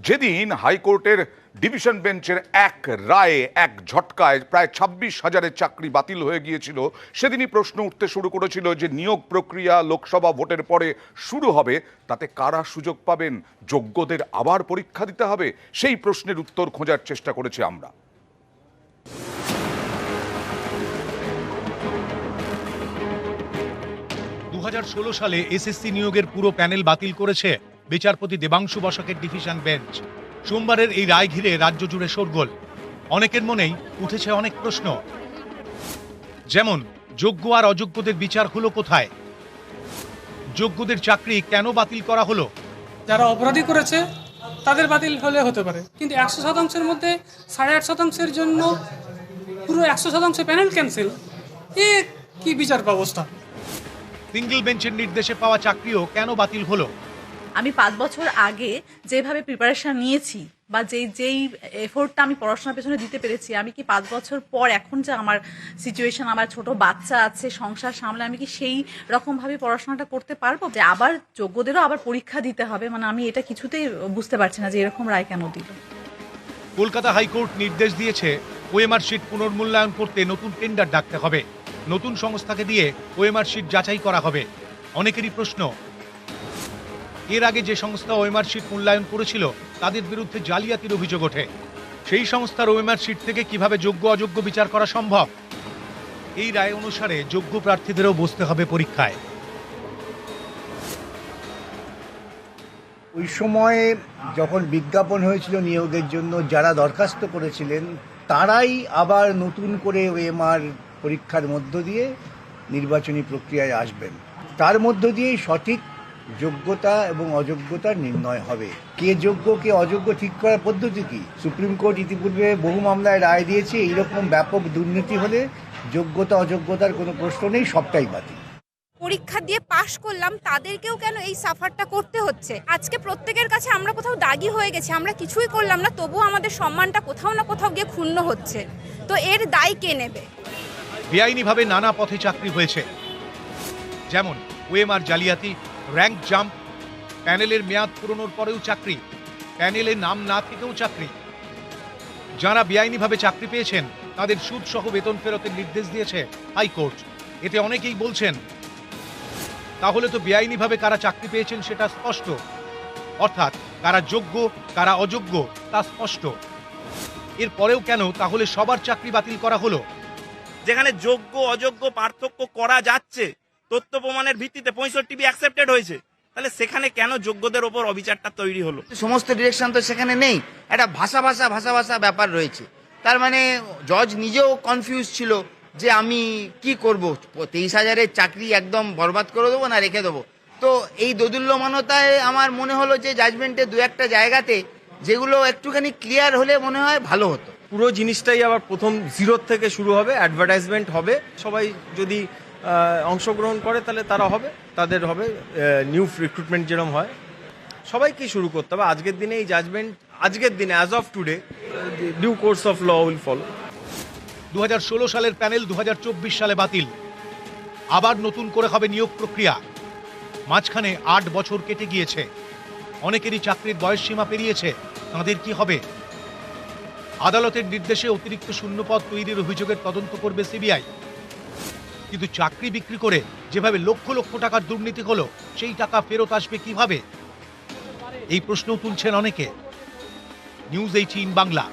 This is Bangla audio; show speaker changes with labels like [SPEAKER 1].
[SPEAKER 1] যেদিন হাইকোর্টের ডিভিশন বেঞ্চের এক রায়ে এক ঝটকায় প্রায় 26,000-এর চাকরি বাতিল হয়ে গিয়েছিল, সেদিনই প্রশ্ন উঠতে শুরু করেছিল যে নিয়োগ প্রক্রিয়া লোকসভা ভোটের পরে শুরু হবে, তাতে কারা সুযোগ পাবেন? যোগ্যদের আবার পরীক্ষা দিতে হবে? সেই প্রশ্নের উত্তর খোঁজার চেষ্টা করেছি আমরা।
[SPEAKER 2] সালে এসএসসি নিয়োগের পুরো প্যানেল বাতিল করেছে বিচারপতি দেবাংশু বসাকের ডিভিশন বেঞ্চ। সোমবারের এই রায় ঘিরে রাজ্য জুড়ে শোরগোল। অনেকের মনেই উঠেছে অনেক প্রশ্ন, যেমন যোগ্য আর অযোগ্যদের বিচার হলো কোথায়? যোগ্যদের চাকরি কেন বাতিল করা হলো?
[SPEAKER 3] যারা অপরাধী করেছে তাদের বাতিল হলে হতে পারে, কিন্তু 100%-এর মধ্যে 8.5%-এর জন্য পুরো 100% প্যানেল ক্যান্সেল, এ কি বিচার ব্যবস্থা?
[SPEAKER 2] সিঙ্গেল বেঞ্চের নির্দেশে পাওয়া চাকরিও কেন বাতিল হলো?
[SPEAKER 4] আমি 5 বছর আগে যেভাবে প্রিপারেশন নিয়েছি বা যেই এফোর্টটা আমি পড়াশোনার পেছনে দিতে পেরেছি, আমি কি 5 বছর পর এখন যে আমার সিচুয়েশন, আমার ছোট বাচ্চা আছে, সংসার সামলে, আমি কি সেই রকমভাবে পড়াশোনাটা করতে পারবো? যে আবার যোগ্যদেরও আবার পরীক্ষা দিতে হবে, মানে আমি এটা কিছুতেই বুঝতে পারছি না যে এরকম রায় কেন দিল।
[SPEAKER 2] কলকাতা হাইকোর্ট নির্দেশ দিয়েছে ওএমআর শিট পুনর্মূল্যায়ন করতে নতুন টেন্ডার ডাকতে হবে। নতুন সংস্থাকে দিয়ে ওএমআর শিট যাচাই করা হবে। অনেকেরই প্রশ্ন, এর আগে যে সংস্থা ওএমআর শিট মূল্যায়ন করেছিল তাদের বিরুদ্ধে জালিয়াতির অভিযোগ ওঠে। সেই সংস্থার ওএমআর শিট থেকে কিভাবে যোগ্য অযোগ্য বিচার করা সম্ভব? এই রায় অনুসারে যোগ্য প্রার্থীদেরও বসতে হবে পরীক্ষায়।
[SPEAKER 5] ওই সময়ে যখন বিজ্ঞাপন হয়েছিল নিয়োগের জন্য, যারা দরখাস্ত করেছিলেন তারাই আবার নতুন করে ওএমআর পরীক্ষার মধ্য দিয়ে নির্বাচনী প্রক্রিয়ায় আসবেন। তার মধ্য দিয়েই সঠিক যোগ্যতা এবং অযোগ্যতার নির্ণয় হবে। কে যোগ্য কে অযোগ্য ঠিক করার পদ্ধতি কি? সুপ্রিম কোর্ট ইতিপূর্বে বহু মামলায় রায় দিয়েছে, এইরকম ব্যাপক দুর্নীতি হলে যোগ্যতা অযোগ্যতার কোনো প্রশ্ন নেই, সবটাই বাতিল।
[SPEAKER 6] পরীক্ষা দিয়ে পাশ করলাম, তাদেরকেও কেন এই সাফারটা করতে হচ্ছে? আজকে প্রত্যেকের কাছে আমরা কোথাও দাগি হয়ে গেছি, আমরা কিছুই করলাম না, তবুও আমাদের সম্মানটা কোথাও না কোথাও গিয়ে ক্ষুণ্ণ হচ্ছে। তো এর দায় কে নেবে?
[SPEAKER 2] বেআইনিভাবে নানা পথে চাকরি হয়েছে, যেমন ওএমআর জালিয়াতি, র্যাঙ্ক জাম্প, প্যানেলের মেয়াদ পুরনোর পরেও চাকরি, প্যানেলে নাম না থেকেও চাকরি। যারা বেআইনিভাবে চাকরি পেয়েছেন তাদের সুদ সহ বেতন ফেরতের নির্দেশ দিয়েছে হাইকোর্ট। এতে অনেকেই বলছেন, তাহলে তো বেআইনিভাবে কারা চাকরি পেয়েছেন সেটা স্পষ্ট, অর্থাৎ কারা যোগ্য কারা অযোগ্য তা স্পষ্ট। এরপরেও কেন তাহলে সবার চাকরি বাতিল করা হলো?
[SPEAKER 7] যেখানে যোগ্য অযোগ্য পার্থক্য করা যাচ্ছে, তথ্য প্রমাণের ভিত্তিতে 65 অ্যাকসেপ্টেড হয়েছে, তাহলে সেখানে কেন যোগ্যদের ওপর অবিচারটা তৈরি হলো?
[SPEAKER 8] সমস্ত ডিরেকশন তো সেখানে নেই, একটা ভাষা ব্যাপার রয়েছে। তার মানে জজ নিজেও কনফিউজ ছিল যে আমি কি করব, 23,000-এর চাকরি একদম বরবাদ করে দেবো না রেখে দেবো। তো এই দোদুল্যমানতায় আমার মনে হলো যে জাজমেন্টে দু একটা জায়গাতে যেগুলো একটুখানি ক্লিয়ার হলে মনে হয় ভালো হতো।
[SPEAKER 9] পুরো জিনিসটাই আবার প্রথম জিরো থেকে শুরু হবে, অ্যাডভার্টাইজমেন্ট হবে, সবাই যদি অংশগ্রহণ করে তাহলে তারা হবে, তাদের হবে নিউ রিক্রুটমেন্ট যেরকম হয় সবাইকেই শুরু করতে হবে। আজকের দিনে এই জাজমেন্ট, আজকের দিনে as of today due course of law will follow.
[SPEAKER 2] 2016 সালের প্যানেল 2024 সালে বাতিল। আবার নতুন করে হবে নিয়োগ প্রক্রিয়া। মাঝখানে 8 বছর কেটে গিয়েছে। অনেকেরই চাকরির বয়স সীমা পেরিয়েছে, তাঁদের কি হবে? আদালতের নির্দেশে অতিরিক্ত শূন্যপদ তৈরির অভিযোগের তদন্ত করবে সিবিআই। কিন্তু চাকরি বিক্রি করে যেভাবে লক্ষ লক্ষ টাকার দুর্নীতি হলো, সেই টাকা ফেরত আসবে কিভাবে? এই প্রশ্ন তুলছেন অনেকে। নিউজ 18 বাংলা।